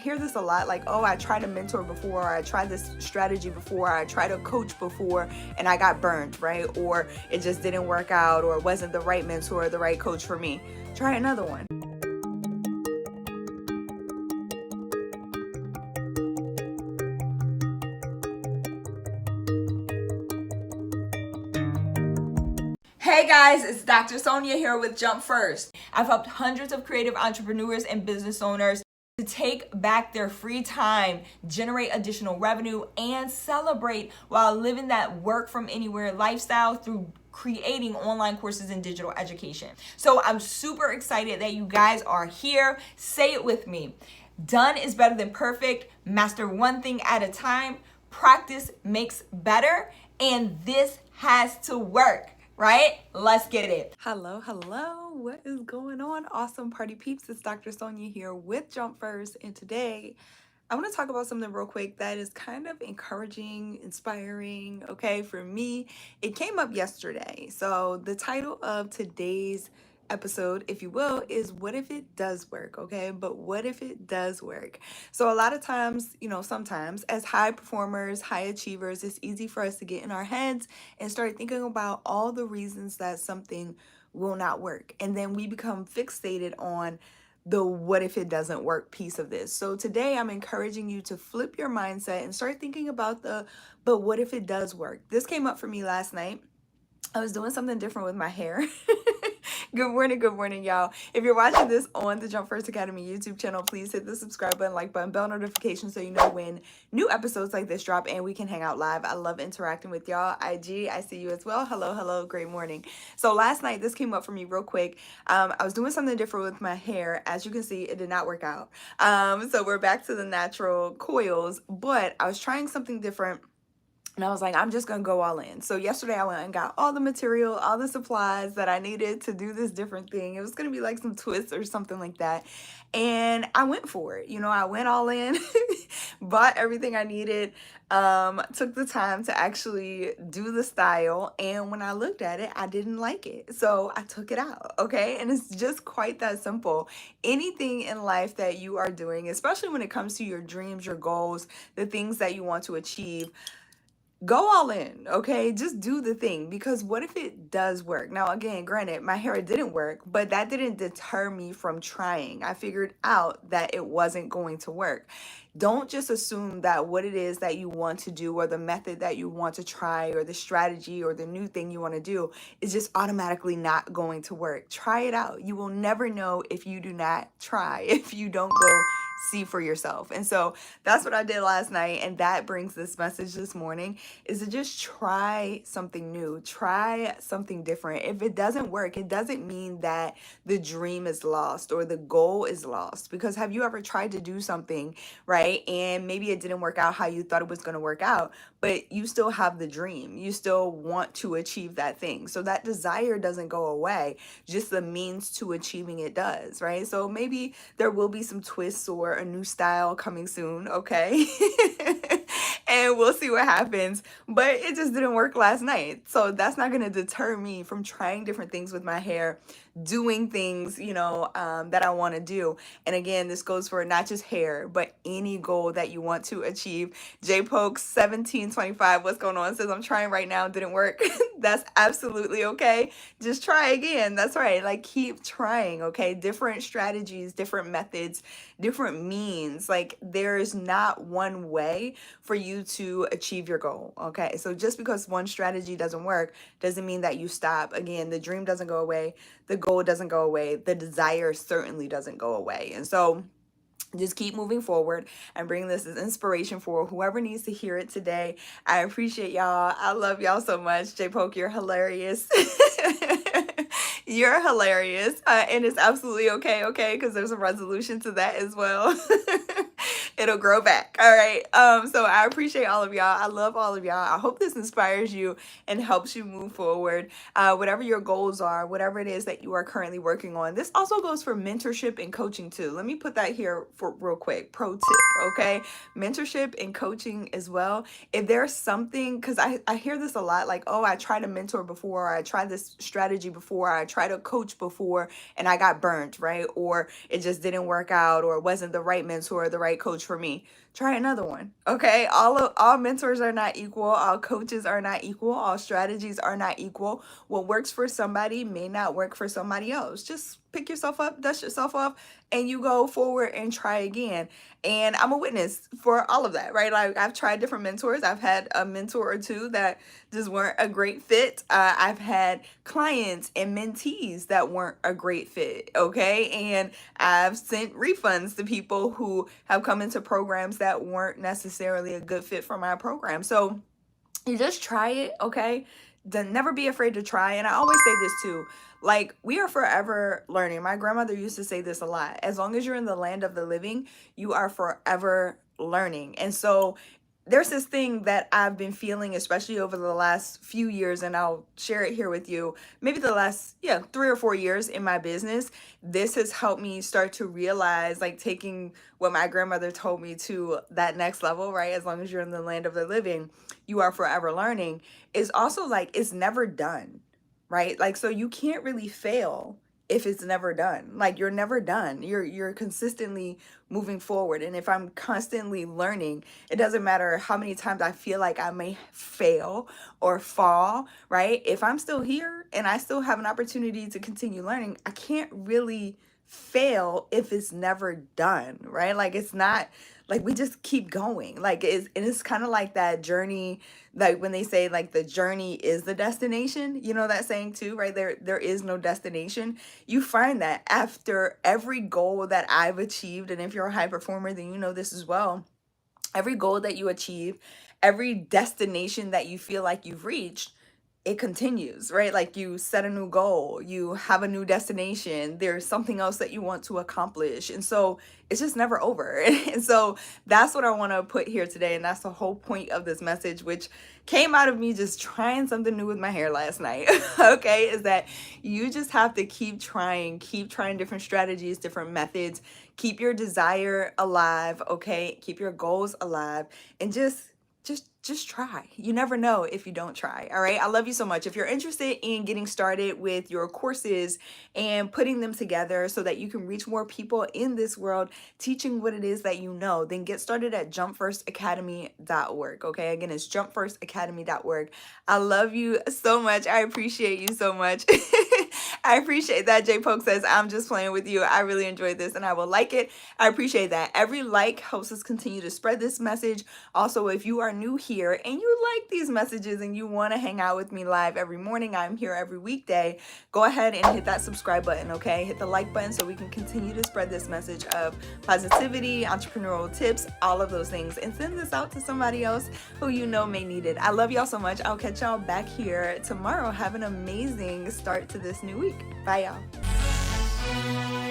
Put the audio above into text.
I hear this a lot, like, oh, I tried a mentor before, or I tried this strategy before, or I tried a coach before and I got burned, right? Or it just didn't work out, or it wasn't the right mentor or the right coach for me. Try another one. Hey guys, it's Dr. Sonia here with Jump First. I've helped hundreds of creative entrepreneurs and business owners to take back their free time, generate additional revenue, and celebrate while living that work from anywhere lifestyle through creating online courses and digital education. So I'm super excited that you guys are here. Say it with me. Done is better than perfect. Master one thing at a time. Practice makes better. And this has to work. Right? Let's get it. Hello. What is going on? Awesome party peeps. It's Dr. Sonia here with Jump First. And today I want to talk about something real quick that is kind of encouraging, inspiring, okay, for me. It came up yesterday. So the title of today's episode, if you will, is what if it does work, okay? But what if it does work? So a lot of times, sometimes as high performers, high achievers, it's easy for us to get in our heads and start thinking about all the reasons that something will not work. And then we become fixated on the what if it doesn't work piece of this. So today I'm encouraging you to flip your mindset and start thinking about but what if it does work? This came up for me last night. I was doing something different with my hair. Good morning, y'all. If you're watching this on the Jump First Academy YouTube channel, please hit the subscribe button, like button, bell notification so you know when new episodes like this drop and we can hang out live. I love interacting with y'all. IG, I see you as well. Hello, great morning. So last night, this came up for me real quick. I was doing something different with my hair. As you can see, it did not work out. So we're back to the natural coils, but I was trying something different. And I was like, I'm just going to go all in. So yesterday I went and got all the material, all the supplies that I needed to do this different thing. It was going to be like some twists or something like that. And I went for it. I went all in, bought everything I needed, took the time to actually do the style. And when I looked at it, I didn't like it. So I took it out. Okay. And it's just quite that simple. Anything in life that you are doing, especially when it comes to your dreams, your goals, the things that you want to achieve, go all in, okay? Just do the thing, because what if it does work? Now, again, granted, my hair didn't work, but that didn't deter me from trying. I figured out that it wasn't going to work. Don't just assume that what it is that you want to do, or the method that you want to try, or the strategy or the new thing you want to do is just automatically not going to work. Try it out. You will never know if you do not try, if you don't go see for yourself. And so that's what I did last night. And that brings this message this morning, is to just try something new, try something different. If it doesn't work, it doesn't mean that the dream is lost or the goal is lost. Because have you ever tried to do something, right? And maybe it didn't work out how you thought it was going to work out, but you still have the dream. You still want to achieve that thing. So that desire doesn't go away. Just the means to achieving it does, right? So maybe there will be some twists or a new style coming soon, okay? And we'll see what happens. But it just didn't work last night. So that's not going to deter me from trying different things with my hair, doing things, that I want to do. And again, this goes for not just hair, but any goal that you want to achieve. JPokes1725, what's going on? Says, I'm trying right now, didn't work. That's absolutely okay. Just try again. That's right. Like, keep trying, okay? Different strategies, different methods, different means. Like, there is not one way for you to achieve your goal, okay? So just because one strategy doesn't work doesn't mean that you stop. Again, the dream doesn't go away. The goal doesn't go away. The desire certainly doesn't go away. And so just keep moving forward and bring this as inspiration for whoever needs to hear it today. I appreciate y'all. I love y'all so much. J-Poke, you're hilarious. You're hilarious. And it's absolutely okay, because there's a resolution to that as well. it'll grow back. All right. So I appreciate all of y'all. I love all of y'all. I hope this inspires you and helps you move forward. Whatever your goals are, whatever it is that you are currently working on. This also goes for mentorship and coaching too. Let me put that here for real quick. Pro tip, okay? Mentorship and coaching as well. If there's something, because I hear this a lot, like, oh, I tried to mentor before, or I tried this strategy before, or I tried to coach before and I got burnt, right? Or it just didn't work out, or it wasn't the right mentor or the right coach for me. Try another one, okay? All mentors are not equal. All coaches are not equal. All strategies are not equal. What works for somebody may not work for somebody else. Just pick yourself up, dust yourself off, and you go forward and try again. And I'm a witness for all of that, right? Like, I've tried different mentors. I've had a mentor or two that just weren't a great fit. I've had clients and mentees that weren't a great fit, okay? And I've sent refunds to people who have come into programs that weren't necessarily a good fit for my program. So you just try it, okay? Then never be afraid to try. And I always say this too, like, we are forever learning. My grandmother used to say this a lot. As long as you're in the land of the living, you are forever learning. And so there's this thing that I've been feeling, especially over the last few years, and I'll share it here with you. Maybe the last, 3 or 4 years in my business, this has helped me start to realize, like, taking what my grandmother told me to that next level, right? As long as you're in the land of the living, you are forever learning. Is also like, it's never done, right? Like, so you can't really fail if it's never done. Like, you're never done. You're consistently moving forward. And if I'm constantly learning, it doesn't matter how many times I feel like I may fail or fall, right? If I'm still here and I still have an opportunity to continue learning, I can't really fail if it's never done, right? Like, it's not like, we just keep going. Like, it's kind of like that journey, like when they say, like, the journey is the destination, you know that saying too, right? There is no destination. You find that after every goal that I've achieved, and if you're a high performer, then you know this as well. Every goal that you achieve, every destination that you feel like you've reached, it continues, right? Like, you set a new goal, you have a new destination, there's something else that you want to accomplish. And so it's just never over. And so that's what I want to put here today. And that's the whole point of this message, which came out of me just trying something new with my hair last night. Okay, is that you just have to keep trying different strategies, different methods, keep your desire alive, okay? Keep your goals alive, and just try. You never know if you don't try. All right. I love you so much. If you're interested in getting started with your courses and putting them together so that you can reach more people in this world, teaching what it is that you know, then get started at jumpfirstacademy.org. Okay. Again, it's jumpfirstacademy.org. I love you so much. I appreciate you so much. I appreciate that. J Poke says, I'm just playing with you. I really enjoyed this and I will like it. I appreciate that. Every like helps us continue to spread this message. Also, if you are new here and you like these messages and you want to hang out with me live every morning, I'm here every weekday, go ahead and hit that subscribe button, okay? Hit the like button so we can continue to spread this message of positivity, entrepreneurial tips, all of those things, and send this out to somebody else who you know may need it. I love y'all so much. I'll catch y'all back here tomorrow. Have an amazing start to this new week. Bye, y'all.